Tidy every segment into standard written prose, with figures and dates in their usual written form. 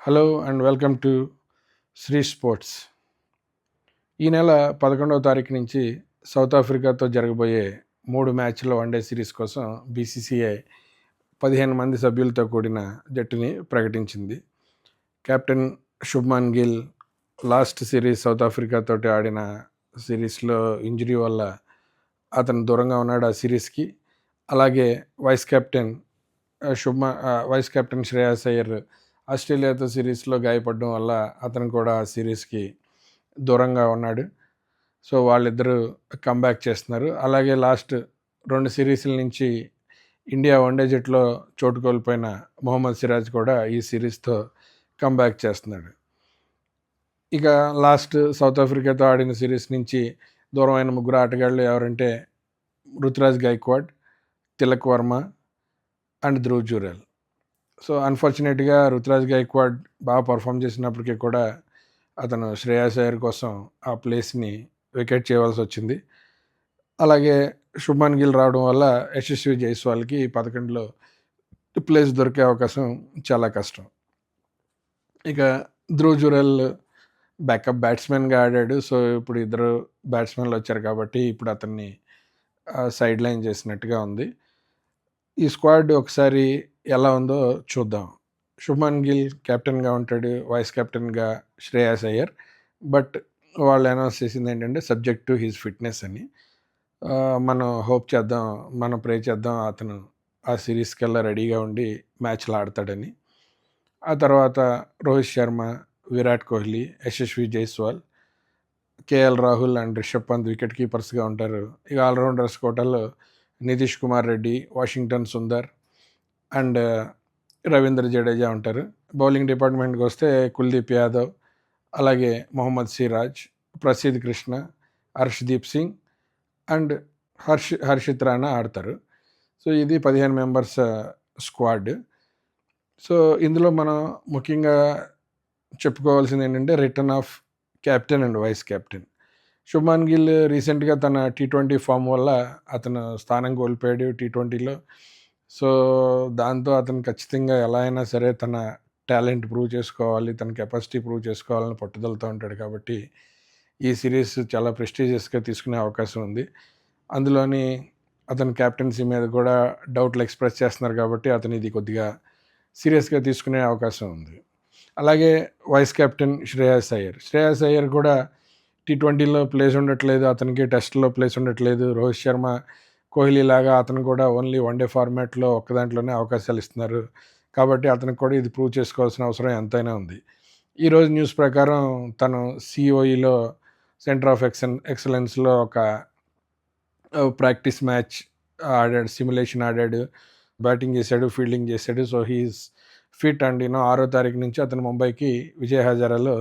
Hello and welcome to Sri sports. ఈ నెల 11వ తారీఖు నుంచి సౌత్ ఆఫ్రికాతో జరగబోయే 3 మ్యాచ్ల వన్డే సిరీస్ కోసం బీసీసీఐ 15 మంది సభ్యులతో కూడిన జట్టుని ప్రకటించింది. Captain Shubman Gill last series south ఆఫ్రికాతో ఆడిన సిరీస్లో ఇంజరీ వల్ల అతను దూరంగా ఉన్నాడు ఆ సిరీస్కి. అలాగే వైస్ కెప్టెన్ శ్రేయాస్ అయ్యర్ ఆస్ట్రేలియాతో సిరీస్లో గాయపడడం వల్ల అతను కూడా ఆ సిరీస్కి దూరంగా ఉన్నాడు. సో వాళ్ళిద్దరూ కంబ్యాక్ చేస్తున్నారు. అలాగే లాస్ట్ 2 సిరీస్ల నుంచి ఇండియా వన్డే జట్టులో చోటు కోల్పోయిన మొహమ్మద్ సిరాజ్ కూడా ఈ సిరీస్తో కంబ్యాక్ చేస్తున్నాడు. ఇక లాస్ట్ సౌత్ ఆఫ్రికాతో ఆడిన సిరీస్ నుంచి దూరమైన ముగ్గురు ఆటగాళ్ళు ఎవరంటే రుతురాజ్ గైక్వాడ్, తిలక్ వర్మ అండ్ ధ్రువ్ జురెల్. సో అన్ఫార్చునేట్గా రుతురాజ్ గైక్వాడ్ బాగా పర్ఫామ్ చేసినప్పటికీ కూడా అతను శ్రేయాస్ అయ్యర్ కోసం ఆ ప్లేస్ని వికెట్ చేయవలసి వచ్చింది. అలాగే శుభ్మన్ గిల్ రావడం వల్ల యశస్వి జైస్వాల్కి 11లో ప్లేస్ దొరికే అవకాశం చాలా కష్టం. ఇక ధ్రువ్ జురెల్ బ్యాకప్ బ్యాట్స్మెన్గా ఆడాడు. సో ఇప్పుడు ఇద్దరు బ్యాట్స్మెన్లు వచ్చారు కాబట్టి ఇప్పుడు అతన్ని సైడ్ లైన్ చేసినట్టుగా ఉంది. ఈ స్క్వాడ్ ఒకసారి ఎలా ఉందో చూద్దాం. శుభ్మన్ గిల్ కెప్టెన్గా ఉంటాడు, వైస్ కెప్టెన్గా శ్రేయాస్ అయ్యర్. బట్ వాళ్ళు అనౌన్స్ చేసింది ఏంటంటే సబ్జెక్ట్ టు హిజ్ ఫిట్నెస్ అని. మనం హోప్ చేద్దాం, మనం ప్రే చేద్దాం అతను ఆ సిరీస్కి వెళ్ళా రెడీగా ఉండి మ్యాచ్లు ఆడతాడని. ఆ తర్వాత Rohit Sharma, Virat Kohli, Yashasvi Jaiswal, KL Rahul and Rishabh Pant wicket కీపర్స్గా ఉంటారు. ఇక ఆల్రౌండర్స్ కోటాలో నితీష్ కుమార్ రెడ్డి, వాషింగ్టన్ సుందర్ అండ్ రవీంద్ర జడేజా ఉంటారు. బౌలింగ్ డిపార్ట్మెంట్కి వస్తే కుల్దీప్ యాదవ్, అలాగే మొహమ్మద్ సిరాజ్, ప్రసిద్ కృష్ణ, హర్షదీప్ సింగ్ అండ్ హర్షిత్ రాణా ఆడతారు. సో ఇది 15 మెంబర్స్ స్క్వాడ్. సో ఇందులో మనం ముఖ్యంగా చెప్పుకోవాల్సింది ఏంటంటే return of captain and vice captain. Shubman Gill రీసెంట్గా తన T20 ఫామ్ వల్ల అతను స్థానం కోల్పోయాడు T20లో. సో దాంతో అతను ఖచ్చితంగా ఎలా అయినా సరే తన టాలెంట్ ప్రూవ్ చేసుకోవాలి, తన కెపాసిటీ ప్రూవ్ చేసుకోవాలని పట్టుదలతో ఉంటాడు. కాబట్టి ఈ సిరీస్ చాలా ప్రెస్టీజియస్గా తీసుకునే అవకాశం ఉంది. అందులోని అతని క్యాప్టెన్సీ మీద కూడా డౌట్లు ఎక్స్ప్రెస్ చేస్తున్నారు కాబట్టి అతను ఇది కొద్దిగా సీరియస్గా తీసుకునే అవకాశం ఉంది. అలాగే వైస్ కెప్టెన్ శ్రేయాస్ అయ్యర్ కూడా T20లో ప్లేస్ ఉండట్లేదు, అతనికి టెస్ట్లో ప్లేస్ ఉండట్లేదు. రోహిత్ శర్మ, కోహ్లీ లాగా అతను కూడా ఓన్లీ వన్డే ఫార్మాట్లో ఒక్క దాంట్లోనే అవకాశాలు ఇస్తున్నారు. కాబట్టి అతనికి కూడా ఇది ప్రూవ్ చేసుకోవాల్సిన అవసరం ఎంతైనా ఉంది. ఈరోజు న్యూస్ ప్రకారం తను COEలో సెంటర్ ఆఫ్ ఎక్సలెన్స్లో ఒక ప్రాక్టీస్ మ్యాచ్ ఆడాడు, సిమ్యులేషన్ ఆడాడు, బ్యాటింగ్ చేశాడు, ఫీల్డింగ్ చేశాడు. సో హీఈస్ ఫిట్ అండ్ 6వ తారీఖు నుంచి అతను ముంబైకి విజయ్ హజారాలో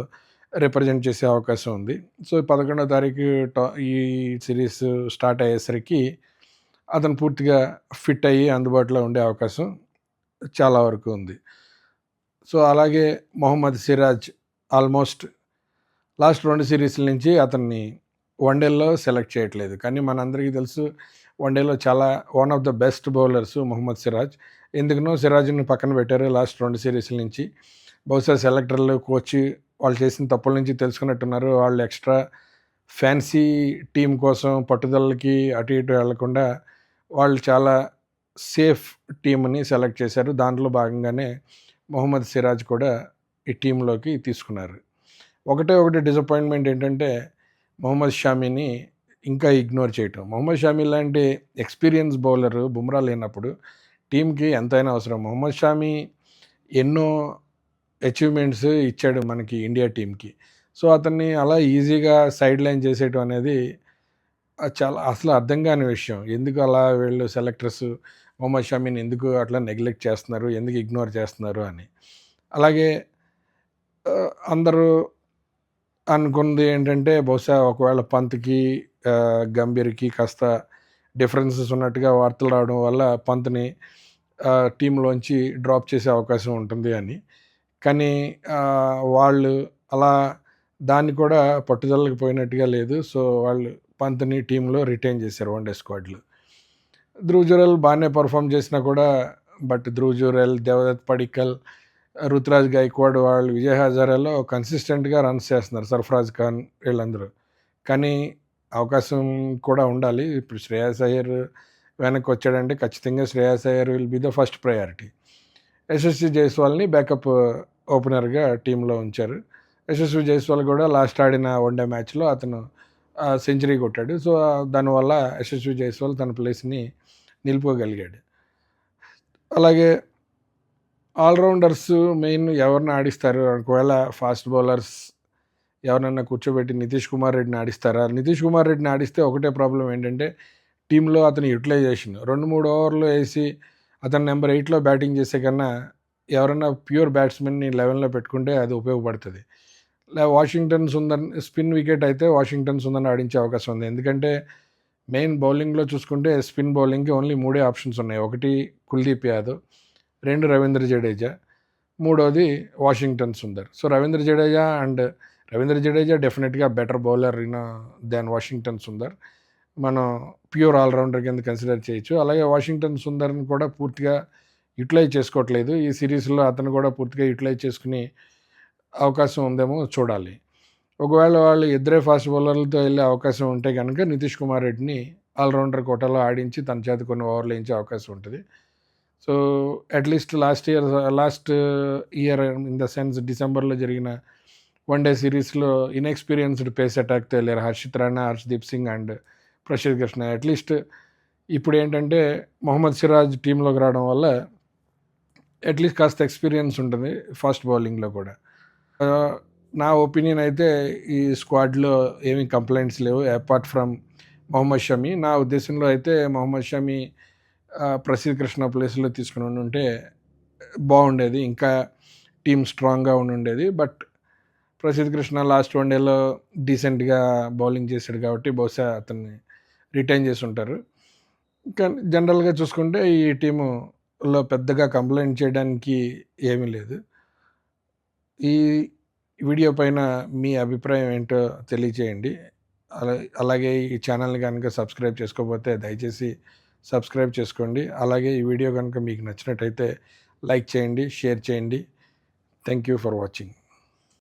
రిప్రజెంట్ చేసే అవకాశం ఉంది. సో 11వ తారీఖు ఈ సిరీస్ స్టార్ట్ అయ్యేసరికి అతను పూర్తిగా ఫిట్ అయ్యి అందుబాటులో ఉండే అవకాశం చాలా వరకు ఉంది. సో అలాగే మొహమ్మద్ సిరాజ్ ఆల్మోస్ట్ లాస్ట్ 2 సిరీస్ల నుంచి అతన్ని వన్డేలో సెలెక్ట్ చేయట్లేదు. కానీ మనందరికీ తెలుసు వన్డేలో చాలా one of the best bowlers Mohammed Siraj. ఎందుకనో సిరాజ్ని పక్కన పెట్టారు లాస్ట్ 2 సిరీస్ల నుంచి. బహుశా సెలెక్టర్లు, కోచ్ వాళ్ళు చేసిన తప్పుల నుంచి తెలుసుకున్నట్టున్నారు. వాళ్ళు ఎక్స్ట్రా ఫ్యాన్సీ టీం కోసం పట్టుదలకి అటు ఇటు వెళ్లకుండా వాళ్ళు చాలా సేఫ్ టీంని సెలెక్ట్ చేశారు. దాంట్లో భాగంగానే మొహమ్మద్ సిరాజ్ కూడా ఈ టీంలోకి తీసుకున్నారు. ఒకటి డిసప్పాయింట్మెంట్ ఏంటంటే మొహమ్మద్ షామీని ఇంకా ఇగ్నోర్ చేయటం. మొహమ్మద్ షామీ లాంటి ఎక్స్పీరియన్స్ బౌలరు బుమ్రా లేనప్పుడు టీంకి ఎంతైనా అవసరం. మొహమ్మద్ షామీ ఎన్నో అచీవ్మెంట్స్ ఇచ్చాడు మనకి ఇండియా టీంకి. సో అతన్ని అలా ఈజీగా సైడ్ లైన్ చేసేయటం అనేది చాలా అసలు అర్థం కాని విషయం. ఎందుకు అలా వీళ్ళు సెలెక్టర్స్ మొహమ్మద్ షామీని ఎందుకు అట్లా నెగ్లెక్ట్ చేస్తున్నారు, ఎందుకు ఇగ్నోర్ చేస్తున్నారు అని. అలాగే అందరూ అనుకున్నది ఏంటంటే బహుశా ఒకవేళ పంత్కి, గంభీర్కి కాస్త డిఫరెన్సెస్ ఉన్నట్టుగా వార్తలు రావడం వల్ల పంత్ని టీంలోంచి డ్రాప్ చేసే అవకాశం ఉంటుంది అని. కానీ వాళ్ళు అలా దాన్ని కూడా పట్టుదలకు పోయినట్టుగా లేదు. సో వాళ్ళు పంత్ని టీంలో రిటైన్ చేశారు వన్డే స్క్వాడ్లో. ధ్రువ్ జురెల్ బాగానే పర్ఫామ్ చేసినా కూడా ధ్రువ్ జురెల్, దేవదత్ పడిక్కల్ రుతురాజ్ గైక్వాడ్ వాళ్ళు విజయ్ హజారేలో కన్సిస్టెంట్గా రన్స్ చేస్తున్నారు, సర్ఫరాజ్ ఖాన్ వీళ్ళందరూ. కానీ అవకాశం కూడా ఉండాలి. ఇప్పుడు శ్రేయాస్ అయ్యర్ వెనక్కి వచ్చాడంటే ఖచ్చితంగా Shreyas Iyer will be the first priority. Yashasvi జైస్వాల్ని బ్యాకప్ ఓపెనర్గా టీంలో ఉంచారు. యశస్వి జైస్వాల్ కూడా లాస్ట్ ఆడిన వన్డే మ్యాచ్లో అతను సెంచరీ కొట్టాడు. సో దానివల్ల యశస్వి జైస్వాల్ తన ప్లేస్ని నిలుపుకోగలిగాడు. అలాగే ఆల్రౌండర్స్ మెయిన్ ఎవరిని ఆడిస్తారు, ఒకవేళ ఫాస్ట్ బౌలర్స్ ఎవరన్నా కూర్చోబెట్టి నితీష్ కుమార్ రెడ్డిని ఆడిస్తారా? నితీష్ కుమార్ రెడ్డిని ఆడిస్తే ఒకటే ప్రాబ్లం ఏంటంటే టీంలో అతని యూటిలైజేషన్ 2-3 ఓవర్లు వేసి అతను నెంబర్ 8లో బ్యాటింగ్ చేసే కన్నా ఎవరైనా ప్యూర్ బ్యాట్స్మెన్ని 11లో పెట్టుకుంటే అది ఉపయోగపడుతుంది. వాషింగ్టన్ సుందర్ స్పిన్ వికెట్ అయితే వాషింగ్టన్ సుందర్ని ఆడించే అవకాశం ఉంది. ఎందుకంటే మెయిన్ బౌలింగ్లో చూసుకుంటే స్పిన్ బౌలింగ్కి ఓన్లీ 3 ఆప్షన్స్ ఉన్నాయి. 1 కుల్దీప్ యాదవ్, 2 రవీంద్ర జడేజా, 3వది వాషింగ్టన్ సుందర్. సో రవీంద్ర జడేజా డెఫినెట్గా బెటర్ బౌలర్ దాన్ వాషింగ్టన్ సుందర్. మనం ప్యూర్ ఆల్రౌండర్ కింద కన్సిడర్ చేయొచ్చు. అలాగే వాషింగ్టన్ సుందర్ని కూడా పూర్తిగా యూటిలైజ్ చేసుకోవట్లేదు. ఈ సిరీస్లో అతను కూడా పూర్తిగా యూటిలైజ్ చేసుకుని అవకాశం ఉందేమో చూడాలి. ఒకవేళ వాళ్ళు ఇద్దరే ఫాస్ట్ బౌలర్లతో వెళ్ళే అవకాశం ఉంటే కనుక నితీష్ కుమార్ రెడ్డిని ఆల్రౌండర్ కోటాలో ఆడించి తన చేత కొన్ని ఓవర్లు వేయించే అవకాశం ఉంటుంది. So at least last year in the sense డిసెంబర్లో జరిగిన వన్డే సిరీస్లో ఇన్ఎక్స్పీరియన్స్డ్ పేస్ అటాక్తో వెళ్ళారు హర్షిత్ రాణా, హర్షదీప్ సింగ్ అండ్ ప్రసిద్ధ్ కృష్ణ. అట్లీస్ట్ ఇప్పుడు ఏంటంటే మొహమ్మద్ సిరాజ్ టీంలోకి రావడం వల్ల అట్లీస్ట్ కాస్త ఎక్స్పీరియన్స్ ఉంటుంది ఫాస్ట్ బౌలింగ్లో కూడా. నా ఒపీనియన్ అయితే ఈ స్క్వాడ్లో ఏమీ కంప్లైంట్స్ లేవు అపార్ట్ ఫ్రమ్ మొహమ్మద్ షమి. నా ఉద్దేశంలో అయితే మొహమ్మద్ షమి ప్రసిద్ధ్ కృష్ణ ప్లేస్లో తీసుకుని ఉంటే బాగుండేది, ఇంకా టీం స్ట్రాంగ్గా ఉండేది. బట్ ప్రసిద్ధ్ కృష్ణ లాస్ట్ వన్డేలో డీసెంట్గా బౌలింగ్ చేశాడు కాబట్టి బహుశా అతన్ని రిటైన్ చేసి ఉంటారు. కానీ జనరల్గా చూసుకుంటే ఈ టీములో పెద్దగా కంప్లైంట్ చేయడానికి ఏమీ లేదు. ఈ వీడియో పైన మీ అభిప్రాయం ఏంటో తెలియచేయండి. అలాగే ఈ ఛానల్ని కనుక సబ్స్క్రైబ్ చేసుకోకపోతే దయచేసి సబ్స్క్రైబ్ చేసుకోండి. అలాగే ఈ వీడియో కనుక మీకు నచ్చినట్టయితే లైక్ చేయండి, షేర్ చేయండి. Thank you for watching.